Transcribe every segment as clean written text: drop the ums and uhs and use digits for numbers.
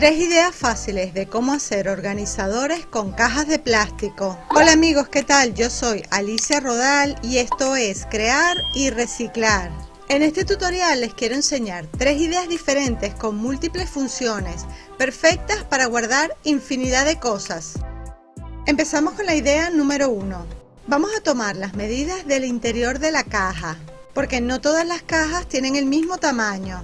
Tres ideas fáciles de cómo hacer organizadores con cajas de plástico. Hola amigos, ¿qué tal? Yo soy Alicia Rodal y esto es Crear y Reciclar. En este tutorial les quiero enseñar tres ideas diferentes con múltiples funciones, perfectas para guardar infinidad de cosas. Empezamos con la idea número 1. Vamos a tomar las medidas del interior de la caja, porque no todas las cajas tienen el mismo tamaño.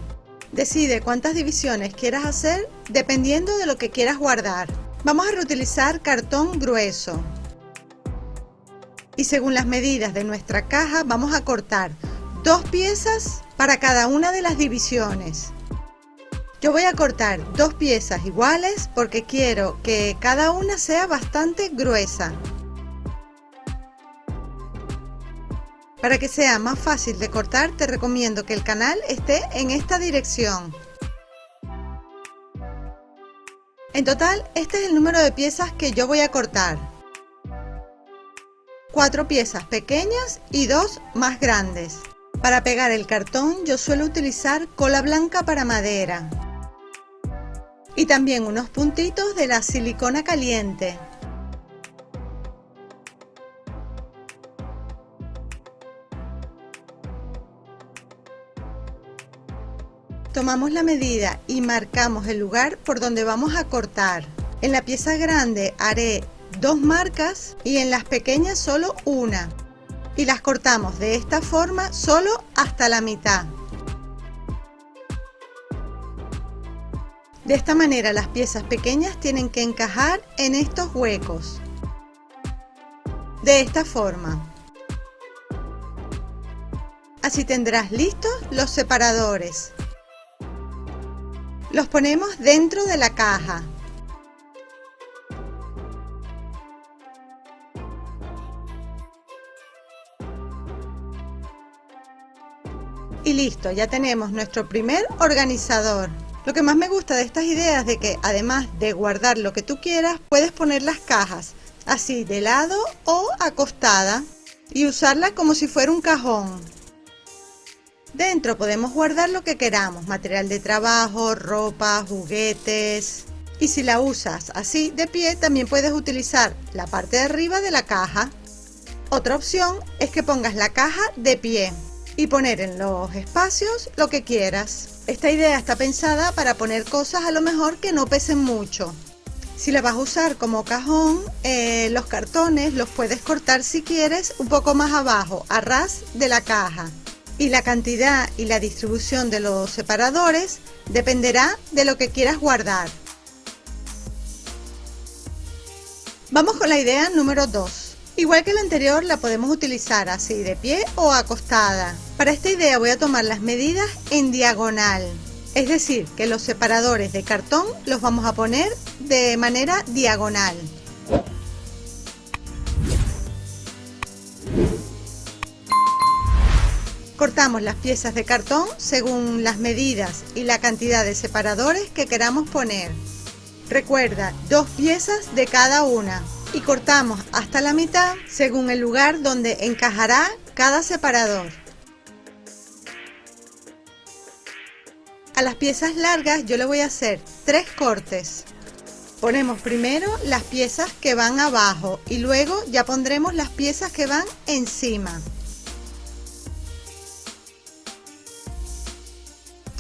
Decide cuántas divisiones quieras hacer dependiendo de lo que quieras guardar. Vamos a reutilizar cartón grueso. Y según las medidas de nuestra caja vamos a cortar 2 piezas para cada una de las divisiones. Yo voy a cortar 2 piezas iguales porque quiero que cada una sea bastante gruesa. Para que sea más fácil de cortar, te recomiendo que el canal esté en esta dirección. En total, este es el número de piezas que yo voy a cortar. 4 piezas pequeñas y 2 más grandes. Para pegar el cartón yo suelo utilizar cola blanca para madera. Y también unos puntitos de la silicona caliente. Tomamos la medida y marcamos el lugar por donde vamos a cortar. En la pieza grande haré 2 marcas y en las pequeñas solo una. Y las cortamos de esta forma solo hasta la mitad. De esta manera las piezas pequeñas tienen que encajar en estos huecos. De esta forma. Así tendrás listos los separadores. Los ponemos dentro de la caja. Y listo, ya tenemos nuestro primer organizador. Lo que más me gusta de estas ideas es de que además de guardar lo que tú quieras, puedes poner las cajas así de lado o acostada y usarla como si fuera un cajón. Dentro podemos guardar lo que queramos, material de trabajo, ropa, juguetes. Y si la usas así de pie, también puedes utilizar la parte de arriba de la caja. Otra opción es que pongas la caja de pie y poner en los espacios lo que quieras. Esta idea está pensada para poner cosas a lo mejor que no pesen mucho. Si la vas a usar como cajón, los cartones los puedes cortar si quieres un poco más abajo, a ras de la caja. Y la cantidad y la distribución de los separadores dependerá de lo que quieras guardar. Vamos con la idea número 2. Igual que la anterior, la podemos utilizar así de pie o acostada. Para esta idea voy a tomar las medidas en diagonal. Es decir, que los separadores de cartón los vamos a poner de manera diagonal. Cortamos las piezas de cartón según las medidas y la cantidad de separadores que queramos poner. Recuerda, 2 piezas de cada una y cortamos hasta la mitad según el lugar donde encajará cada separador. A las piezas largas yo le voy a hacer 3 cortes. Ponemos primero las piezas que van abajo y luego ya pondremos las piezas que van encima.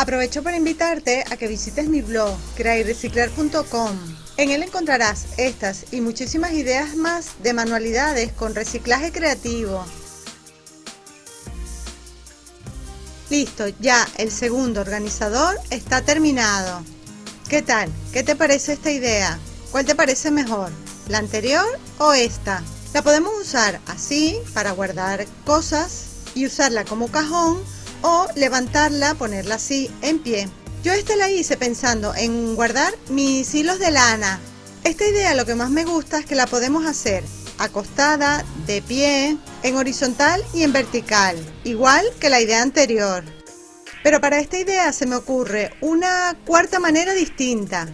Aprovecho para invitarte a que visites mi blog creayrreciclar.com. En él encontrarás estas y muchísimas ideas más de manualidades con reciclaje creativo. Listo, ya el segundo organizador está terminado. ¿Qué tal? ¿Qué te parece esta idea? ¿Cuál te parece mejor? ¿La anterior o esta? La podemos usar así para guardar cosas y usarla como cajón, o levantarla, ponerla así en pie. Yo esta la hice pensando en guardar mis hilos de lana. Esta idea lo que más me gusta es que la podemos hacer acostada, de pie, en horizontal y en vertical, igual que la idea anterior. Pero para esta idea se me ocurre una cuarta manera distinta.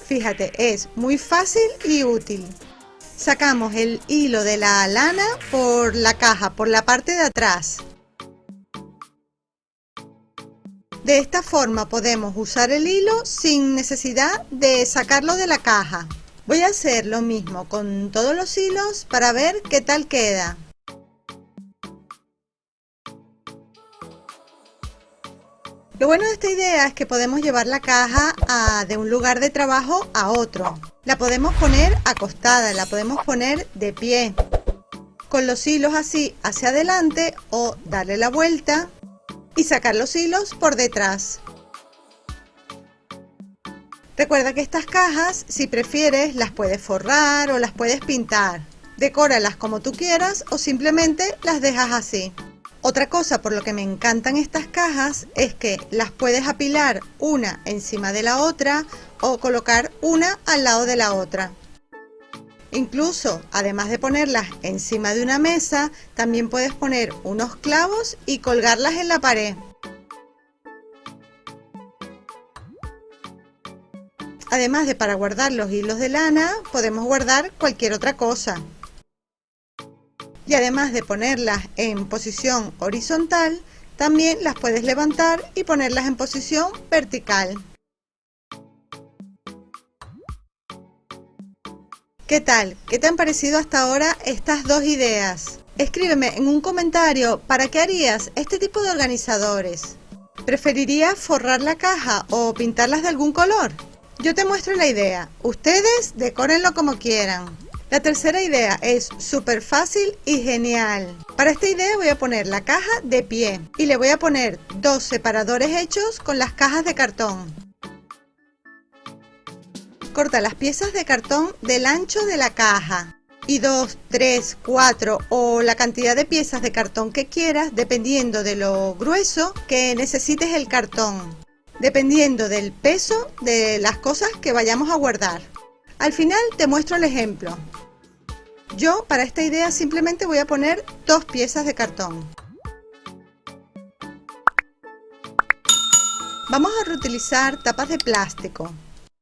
Fíjate, es muy fácil y útil. Sacamos el hilo de la lana por la caja, por la parte de atrás. De esta forma podemos usar el hilo sin necesidad de sacarlo de la caja. Voy a hacer lo mismo con todos los hilos para ver qué tal queda. Lo bueno de esta idea es que podemos llevar la caja de un lugar de trabajo a otro. La podemos poner acostada, la podemos poner de pie, con los hilos así hacia adelante o darle la vuelta y sacar los hilos por detrás. Recuerda que estas cajas, si prefieres, las puedes forrar o las puedes pintar. Decóralas como tú quieras o simplemente las dejas así. Otra cosa por lo que me encantan estas cajas es que las puedes apilar una encima de la otra o colocar una al lado de la otra. Incluso, además de ponerlas encima de una mesa, también puedes poner unos clavos y colgarlas en la pared. Además de para guardar los hilos de lana, podemos guardar cualquier otra cosa. Y además de ponerlas en posición horizontal, también las puedes levantar y ponerlas en posición vertical. ¿Qué tal? ¿Qué te han parecido hasta ahora estas dos ideas? Escríbeme en un comentario para qué harías este tipo de organizadores. ¿Preferirías forrar la caja o pintarlas de algún color? Yo te muestro la idea, ustedes decórenlo como quieran. La tercera idea es súper fácil y genial. Para esta idea voy a poner la caja de pie y le voy a poner dos separadores hechos con las cajas de cartón. Corta las piezas de cartón del ancho de la caja y 2, 3, 4 o la cantidad de piezas de cartón que quieras dependiendo de lo grueso que necesites el cartón, dependiendo del peso de las cosas que vayamos a guardar. Al final te muestro el ejemplo. Yo para esta idea simplemente voy a poner 2 piezas de cartón. Vamos a reutilizar tapas de plástico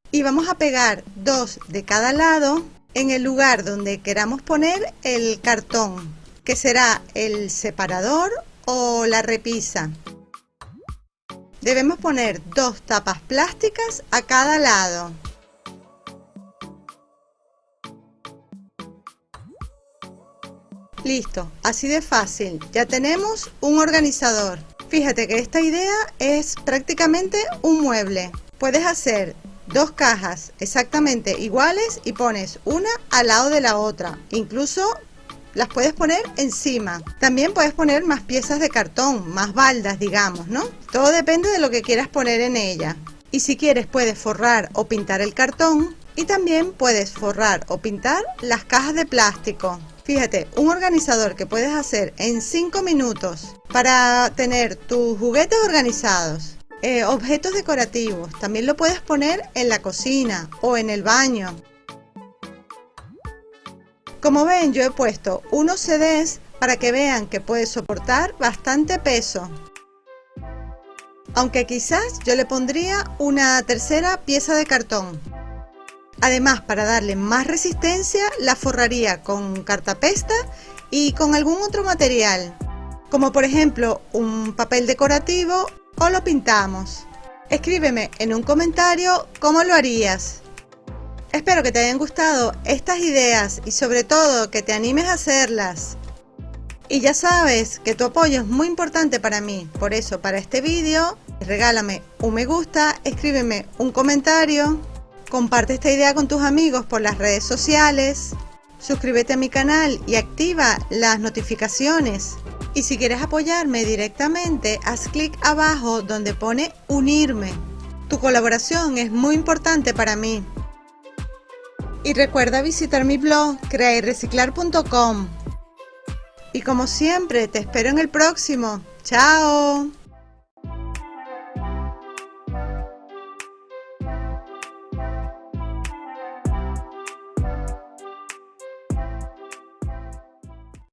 y vamos a pegar 2 de cada lado en el lugar donde queramos poner el cartón, que será el separador o la repisa. Debemos poner 2 tapas plásticas a cada lado. Listo, así de fácil, ya tenemos un organizador. Fíjate que esta idea es prácticamente un mueble. Puedes hacer 2 cajas exactamente iguales y pones una al lado de la otra. Incluso las puedes poner encima. También puedes poner más piezas de cartón, más baldas, digamos, ¿no? Todo depende de lo que quieras poner en ella. Y si quieres puedes forrar o pintar el cartón y también puedes forrar o pintar las cajas de plástico. Fíjate, un organizador que puedes hacer en 5 minutos para tener tus juguetes organizados. Objetos decorativos, también lo puedes poner en la cocina o en el baño. Como ven, yo he puesto unos CDs para que vean que puede soportar bastante peso. Aunque quizás yo le pondría una tercera pieza de cartón. Además, para darle más resistencia, la forraría con cartapesta y con algún otro material, como por ejemplo un papel decorativo, o lo pintamos. Escríbeme en un comentario cómo lo harías. Espero que te hayan gustado estas ideas y sobre todo que te animes a hacerlas. Y ya sabes que tu apoyo es muy importante para mí, por eso para este vídeo regálame un me gusta, escríbeme un comentario, comparte esta idea con tus amigos por las redes sociales, suscríbete a mi canal y activa las notificaciones. Y si quieres apoyarme directamente, haz clic abajo donde pone unirme. Tu colaboración es muy importante para mí. Y recuerda visitar mi blog creayrreciclar.com. Y como siempre, te espero en el próximo. ¡Chao!